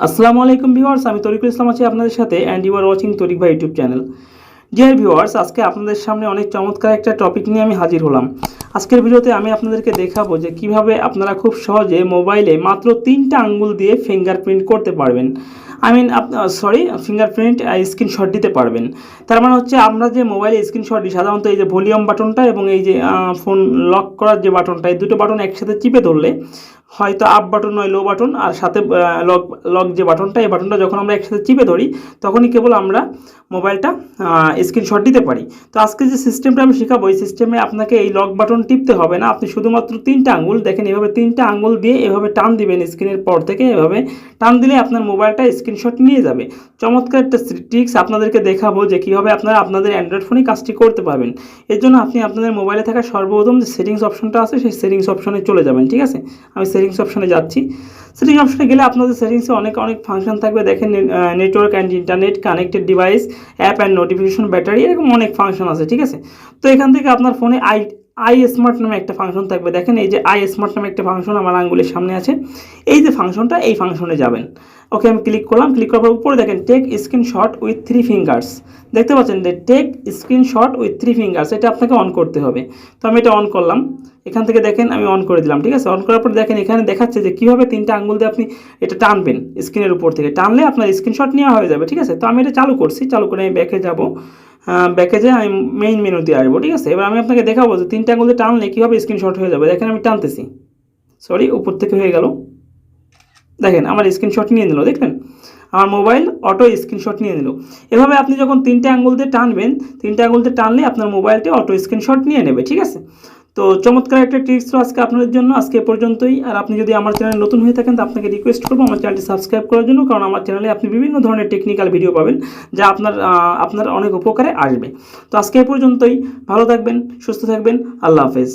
আসসালামু আলাইকুম ভিউয়ার্স, আমি তরিকুল ইসলাম আছি আপনাদের সাথে অ্যান্ড ইউ আর ওয়াচিং তরিক ভাই ইউটিউব চ্যানেল। ডিয়ার ভিউয়ার্স, আজকে আপনাদের সামনে অনেক চমৎকার একটা টপিক নিয়ে আমি হাজির হলাম। আজকের ভিডিওতে আমি আপনাদেরকে দেখাবো যে কিভাবে আপনারা খুব সহজে মোবাইলে মাত্র 3টা আঙ্গুল দিয়ে ফিঙ্গারপ্রিন্ট করতে পারবেন। ফিঙ্গারপ্রিন্ট স্ক্রিনশট দিতে পারবেন। তার মানে হচ্ছে আমরা যে মোবাইলে স্ক্রিনশট দিই সাধারণত এই যে ভলিউম বাটনটা এবং এই যে ফোন লক করার যে বাটনটা, এই দুটো বাটন একসাথে চিপে ধরলে হয়তো আপ বাটন নয় লো বাটন আর সাথে লক লক যে বাটনটা, এই বাটনটা যখন আমরা একসাথে চিপে ধরি তখনই কেবল আমরা মোবাইলটা স্ক্রিনশট দিতে পারি। তো আজকে যে সিস্টেমটা আমি শেখাবো, এই সিস্টেমে আপনাকে এই লক বাটন টিপতে হবে না। আপনি শুধুমাত্র 3টা আঙ্গুল দেখেন, এভাবে 3টা আঙ্গুল দিয়ে এভাবে টান দিবেন স্ক্রিনের পর থেকে, এভাবে টান দিলে আপনার মোবাইলটা স্ক্রিনশট নিয়ে যাবে। চমৎকার একটা ট্রিক্স আপনাদেরকে দেখাবো যে কীভাবে আপনারা আপনাদের অ্যান্ড্রয়েড ফোনে কাজটি করতে পারবেন। এর জন্য আপনি আপনাদের মোবাইলে থাকা সর্বপ্রথম যে সেটিংস অপশনটা আছে সেই সেটিংস অপশনে চলে যাবেন। ঠিক আছে, আমি সেটিংস অপশনে যাচ্ছি। সেটিংস অপশনে গেলে আপনাদের সেটিংসে অনেক ফাংশন থাকবে। দেখেন, network and internet, connected device, app and notification, battery, এরকম অনেক ফাংশন আছে। ঠিক আছে, তো এখান থেকে আপনার ফোনে আই স্মার্ট নামে একটা ফাংশন থাকবে। দেখেন, এই যে আই স্মার্ট নামে একটা ফাংশন আমার আঙ্গুলের সামনে আছে। এই যে ফাংশনটা, এই ফাংশনে যাবেন। ওকে, আমি ক্লিক করলাম। ক্লিক করার পর উপরে দেখেন টেক স্ক্রিনশট উইথ 3 ফিঙ্গার্স, দেখতে পাচ্ছেন যে টেক স্ক্রিনশট উইথ 3 ফিঙ্গার্স, এটা আপনাকে অন করতে হবে। তো আমি এটা অন করলাম। এখান থেকে দেখেন আমি অন করে দিলাম। ঠিক আছে, অন করার পর দেখেন এখানে দেখাচ্ছে যে কীভাবে 3টা আঙ্গুল দিয়ে আপনি এটা টানবেন। স্ক্রিনের উপর থেকে টানলে আপনার স্ক্রিনশট নেওয়া হয়ে যাবে। ঠিক আছে, তো আমি এটা চালু করছি। চালু করে আমি ব্যাকে যাব। ব্যাকে যেয়ে আমি মেইন মেনুতে আসবো। ঠিক আছে, এবার আমি আপনাকে দেখাবো যে 3টা আঙ্গুল দিয়ে টানলে কীভাবে স্ক্রিনশট হয়ে যাবে। দেখেন আমি টানতেছি, উপর থেকে হয়ে গেল। দেখেন আমার স্ক্রিনশট নিয়ে নিল। দেখলেন, আমার মোবাইল অটো স্ক্রিনশট নিয়ে নিল। এভাবে আপনি যখন 3টে আঙ্গুল দিয়ে টানবেন, 3টে আঙ্গুল দিয়ে টানলে আপনার মোবাইলটি অটো স্ক্রিনশট নিয়ে নেবে। ঠিক আছে, তো চমৎকার একটা টিপস ছিল আজকে আপনাদের জন্য। আজকে এ পর্যন্তই। আর আপনি যদি আমার চ্যানেলে নতুন হয়ে থাকেন তো আপনাকে রিকোয়েস্ট করবো আমার চ্যানেলটি সাবস্ক্রাইব করার জন্য, কারণ আমার চ্যানেলে আপনি বিভিন্ন ধরনের টেকনিক্যাল ভিডিও পাবেন যা আপনার অনেক উপকারে আসবে। তো আজকে এ পর্যন্তই। ভালো থাকবেন, সুস্থ থাকবেন। আল্লাহ হাফেজ।